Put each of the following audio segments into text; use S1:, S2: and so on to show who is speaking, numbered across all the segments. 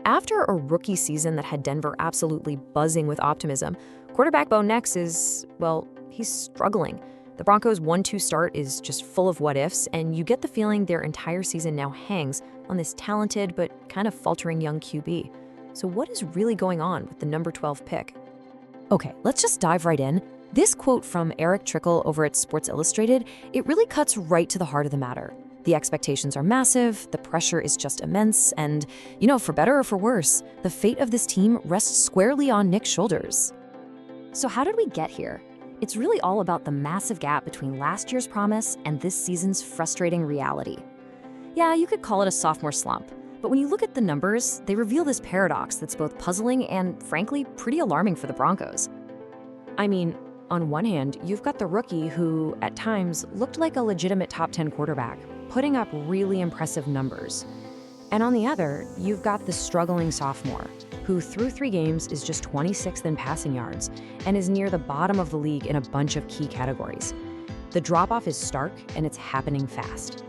S1: after a rookie season that had Denver absolutely buzzing with optimism, quarterback Bo Nix is, well, he's struggling. The Broncos' 1-2 start is just full of what-ifs, and you get the feeling their entire season now hangs on this talented but kind of faltering young QB. So what is really going on with the number 12 pick? Okay, let's just dive right in. This quote from Eric Trickle over at Sports Illustrated, it really cuts right to the heart of the matter. The expectations are massive, the pressure is just immense, and, for better or for worse, the fate of this team rests squarely on Nick's shoulders. So how did we get here? It's really all about the massive gap between last year's promise and this season's frustrating reality. Yeah, you could call it a sophomore slump, but when you look at the numbers, they reveal this paradox that's both puzzling and, frankly, pretty alarming for the Broncos. I mean, on one hand, you've got the rookie who, at times, looked like a legitimate top 10 quarterback, putting up really impressive numbers. And on the other, you've got the struggling sophomore, who through 3 games is just 26th in passing yards and is near the bottom of the league in a bunch of key categories. The drop-off is stark, and it's happening fast.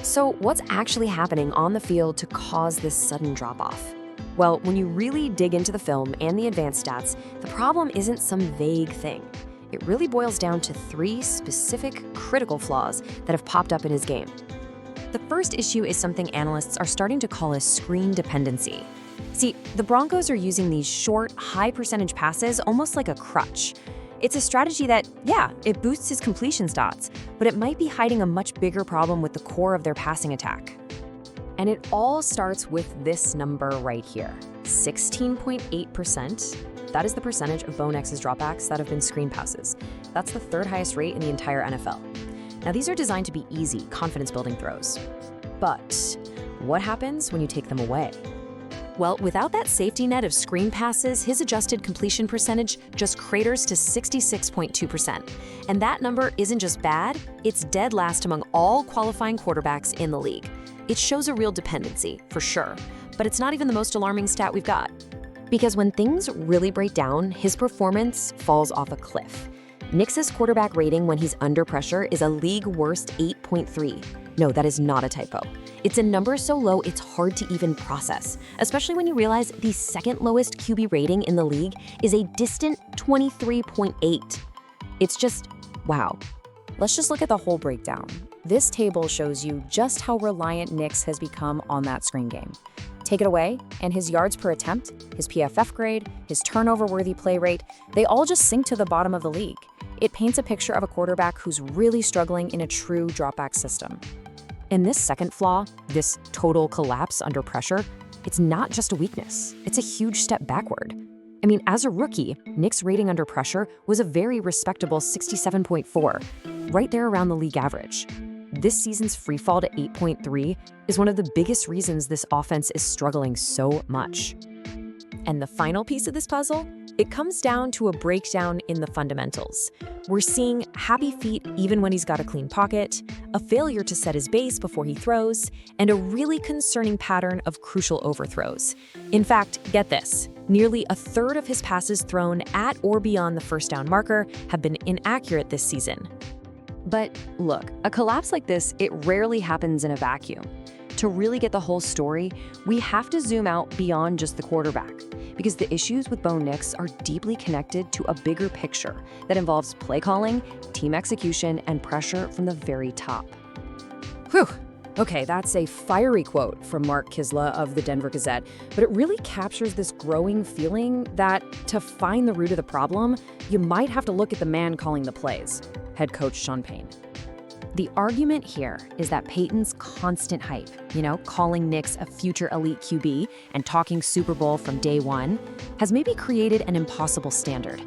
S1: So what's actually happening on the field to cause this sudden drop-off? Well, when you really dig into the film and the advanced stats, the problem isn't some vague thing. It really boils down to 3 specific, critical flaws that have popped up in his game. The first issue is something analysts are starting to call a screen dependency. See, the Broncos are using these short, high-percentage passes almost like a crutch. It's a strategy that, yeah, it boosts his completion stats, but it might be hiding a much bigger problem with the core of their passing attack. And it all starts with this number right here, 16.8%. That is the percentage of Bo Nix's dropbacks that have been screen passes. That's the 3rd highest rate in the entire NFL. Now, these are designed to be easy, confidence-building throws. But what happens when you take them away? Well, without that safety net of screen passes, his adjusted completion percentage just craters to 66.2%. And that number isn't just bad, it's dead last among all qualifying quarterbacks in the league. It shows a real dependency, for sure, but it's not even the most alarming stat we've got. Because when things really break down, his performance falls off a cliff. Nix's quarterback rating when he's under pressure is a league-worst 8.3. No, that is not a typo. It's a number so low it's hard to even process, especially when you realize the second lowest QB rating in the league is a distant 23.8. It's just, wow. Let's just look at the whole breakdown. This table shows you just how reliant Nix has become on that screen game. Take it away, and his yards per attempt, his PFF grade, his turnover-worthy play rate, they all just sink to the bottom of the league. It paints a picture of a quarterback who's really struggling in a true dropback system. And this second flaw, this total collapse under pressure, it's not just a weakness, it's a huge step backward. I mean, as a rookie, Nick's rating under pressure was a very respectable 67.4, right there around the league average. This season's freefall to 8.3 is one of the biggest reasons this offense is struggling so much. And the final piece of this puzzle? It comes down to a breakdown in the fundamentals. We're seeing happy feet even when he's got a clean pocket, a failure to set his base before he throws, and a really concerning pattern of crucial overthrows. In fact, get this, nearly a third of his passes thrown at or beyond the first down marker have been inaccurate this season. But look, a collapse like this, it rarely happens in a vacuum. To really get the whole story, we have to zoom out beyond just the quarterback, because the issues with Bo Nix are deeply connected to a bigger picture that involves play calling, team execution, and pressure from the very top. Whew. Okay, that's a fiery quote from Mark Kisla of the Denver Gazette, but it really captures this growing feeling that to find the root of the problem, you might have to look at the man calling the plays, head coach Sean Payne. The argument here is that Payton's constant hype, calling Nix a future elite QB and talking Super Bowl from day one, has maybe created an impossible standard.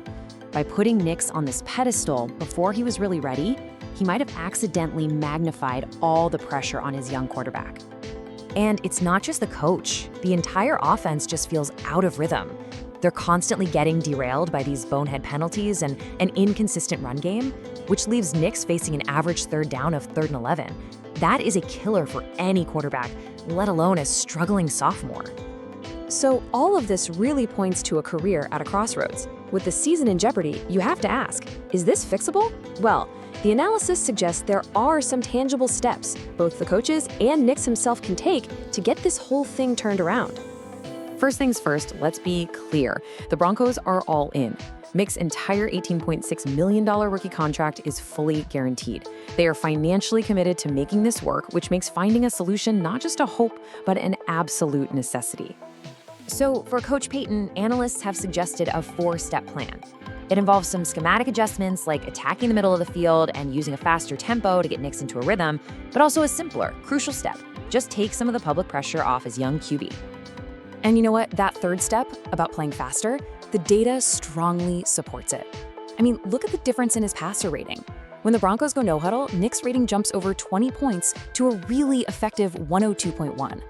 S1: By putting Nix on this pedestal before he was really ready, he might have accidentally magnified all the pressure on his young quarterback. And it's not just the coach. The entire offense just feels out of rhythm. They're constantly getting derailed by these bonehead penalties and an inconsistent run game, which leaves Nix facing an average third down of 3rd and 11. That is a killer for any quarterback, let alone a struggling sophomore. So all of this really points to a career at a crossroads. With the season in jeopardy, you have to ask, is this fixable? Well, the analysis suggests there are some tangible steps both the coaches and Nix himself can take to get this whole thing turned around.
S2: First things first, let's be clear. The Broncos are all in. Nick's entire $18.6 million rookie contract is fully guaranteed. They are financially committed to making this work, which makes finding a solution not just a hope, but an absolute necessity.
S1: So for Coach Payton, analysts have suggested a 4-step plan. It involves some schematic adjustments like attacking the middle of the field and using a faster tempo to get Nix into a rhythm, but also a simpler, crucial step. Just take some of the public pressure off his young QB. And you know what? That third step about playing faster, the data strongly supports it. I mean, look at the difference in his passer rating. When the Broncos go no huddle, Nick's rating jumps over 20 points to a really effective 102.1.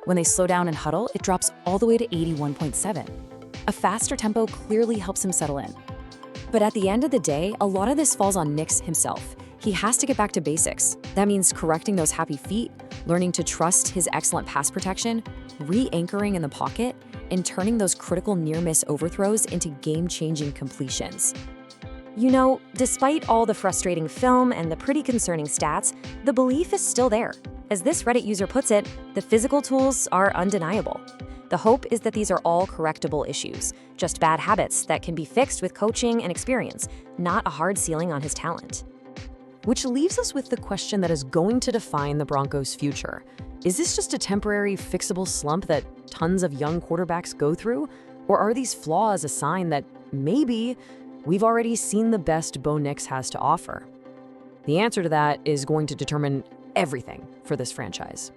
S1: When they slow down and huddle, it drops all the way to 81.7. A faster tempo clearly helps him settle in. But at the end of the day, a lot of this falls on Nix himself. He has to get back to basics. That means correcting those happy feet, learning to trust his excellent pass protection, re-anchoring in the pocket, and turning those critical near-miss overthrows into game-changing completions. You know, despite all the frustrating film and the pretty concerning stats, the belief is still there. As this Reddit user puts it, the physical tools are undeniable. The hope is that these are all correctable issues, just bad habits that can be fixed with coaching and experience, not a hard ceiling on his talent.
S2: Which leaves us with the question that is going to define the Broncos' future. Is this just a temporary, fixable slump that tons of young quarterbacks go through? Or are these flaws a sign that maybe we've already seen the best Bo Nix has to offer? The answer to that is going to determine everything for this franchise.